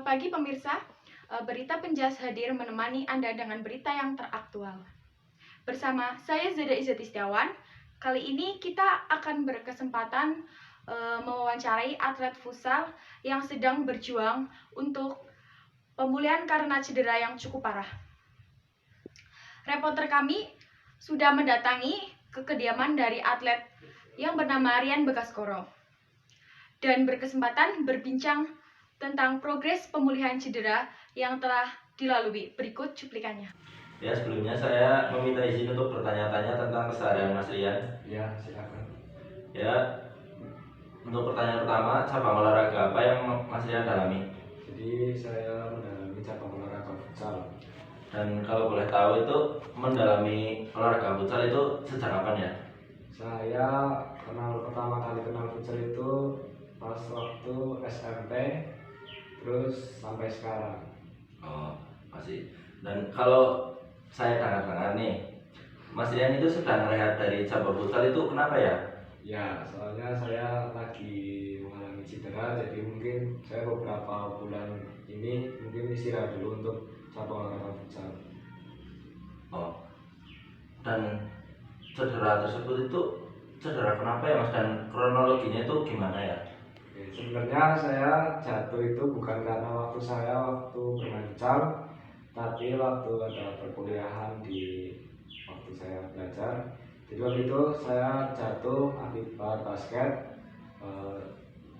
Selamat pagi pemirsa, Berita Penjas hadir menemani Anda dengan berita yang teraktual. Bersama saya Zada Izzati Setiawan, kali ini kita akan berkesempatan mewawancarai atlet futsal yang sedang berjuang untuk pemulihan karena cedera yang cukup parah. Reporter kami sudah mendatangi ke kediaman dari atlet yang bernama Rian Bekaskoro dan berkesempatan berbincang tentang progres pemulihan cedera yang telah dilalui. Berikut cuplikannya. Ya, sebelumnya saya meminta izin untuk bertanya-tanya tentang keseharian Mas Rian. Ya, silakan. Ya, untuk pertanyaan pertama, cabang olahraga apa yang Mas Rian dalami? Jadi saya mendalami cabang olahraga futsal. Dan kalau boleh tahu itu mendalami olahraga futsal itu sejak kapan ya? Saya pertama kali kenal futsal itu pas waktu SMP, terus sampai sekarang. Oh, masih. Dan kalau saya dengar-dengar nih, Mas Rian itu sedang rehat dari cabang futsal itu kenapa ya? Ya, soalnya saya lagi mengalami cedera, jadi mungkin saya beberapa bulan ini mungkin istirahat dulu untuk cabang olahraga futsal. Oh, dan cedera tersebut itu cedera kenapa ya Mas? Dan kronologinya itu gimana ya? Sebenarnya saya jatuh itu bukan karena waktu bermain futsal, tapi waktu ada perkuliahan di waktu saya belajar. Jadi waktu itu saya jatuh akibat basket.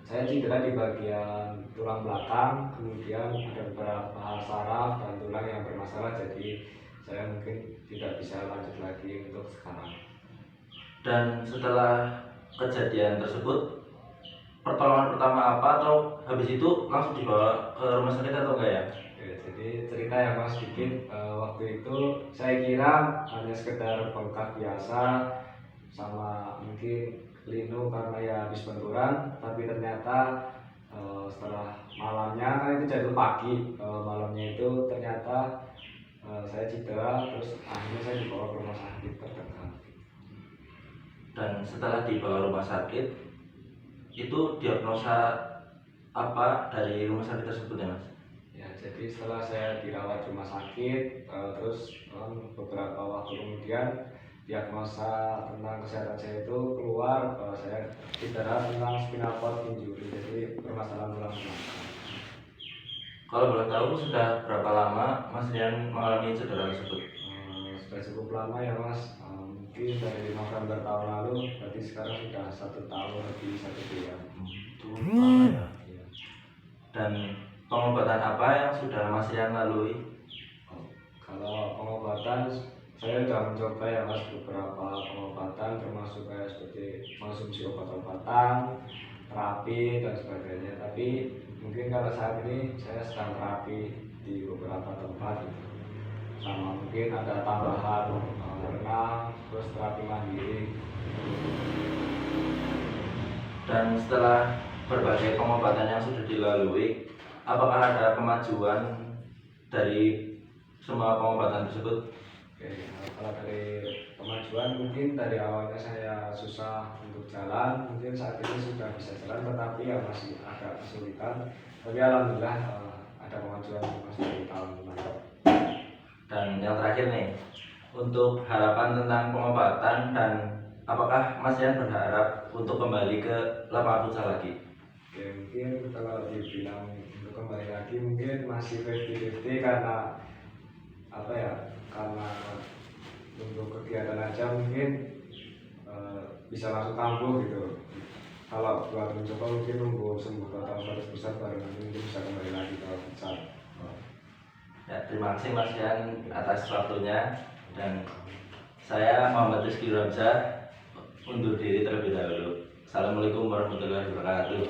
Saya cedera di bagian tulang belakang, kemudian ada beberapa saraf dan tulang yang bermasalah, jadi saya mungkin tidak bisa lanjut lagi untuk sekarang. Dan setelah kejadian tersebut, pertolongan pertama apa atau habis itu langsung dibawa ke rumah sakit atau enggak ya? Oke, jadi cerita ya Mas sedikit. Waktu itu saya kira hanya sekedar bengkak biasa sama mungkin linu karena ya habis benturan, tapi ternyata setelah malamnya kan itu jatuh pagi, malamnya itu ternyata saya cedera, terus akhirnya saya dibawa ke rumah sakit terdekat. Dan setelah dibawa rumah sakit, itu diagnosa apa dari rumah sakit tersebut ya Mas? Ya, jadi setelah saya dirawat rumah sakit, terus beberapa waktu kemudian diagnosa tentang kesehatan saya itu keluar, saya cedera tentang spinal cord injury, jadi permasalahan tulang belakang. Kalau boleh tahu sudah berapa lama Mas Rian mengalami cedera tersebut? Sudah cukup lama ya Mas, mungkin dari November tahun lalu, berarti sekarang sudah 1 tahun lebih 1 bulan. Cukup lama ya. Ya. Dan pengobatan apa yang sudah Mas Rian lalui? Kalau pengobatan, saya sudah mencoba ya Mas beberapa pengobatan, termasuk kayak seperti konsumsi obat-obatan, terapi dan sebagainya. Tapi mungkin kalau saat ini saya sedang terapi di beberapa tempat gitu. Sama mungkin ada tambahan renang, terus terapi mandiri. Dan setelah berbagai pengobatan yang sudah dilalui, apakah ada kemajuan dari semua pengobatan tersebut? Oke, kalau dari kemajuan mungkin dari awalnya saya susah untuk jalan, mungkin saat ini sudah bisa jalan, tetapi ya masih agak kesulitan. Tapi alhamdulillah ada kemajuan masih dari tahun lalu. Dan yang terakhir nih, untuk harapan tentang pengobatan dan apakah Mas Rian berharap untuk kembali ke lapangan futsal lagi? Oke, mungkin kalau dibilang untuk kembali lagi mungkin masih 50-50 karena apa ya? Karena untuk kegiatan aja mungkin bisa langsung kambuh gitu. Kalau buat mencoba mungkin nunggu sembuh total 100% baru nanti mungkin bisa kembali lagi ke futsal. Ya, terima kasih Mas Rian atas waktunya, dan saya Muhammad Rizky Ramzah undur diri terlebih dahulu. Assalamualaikum warahmatullahi wabarakatuh.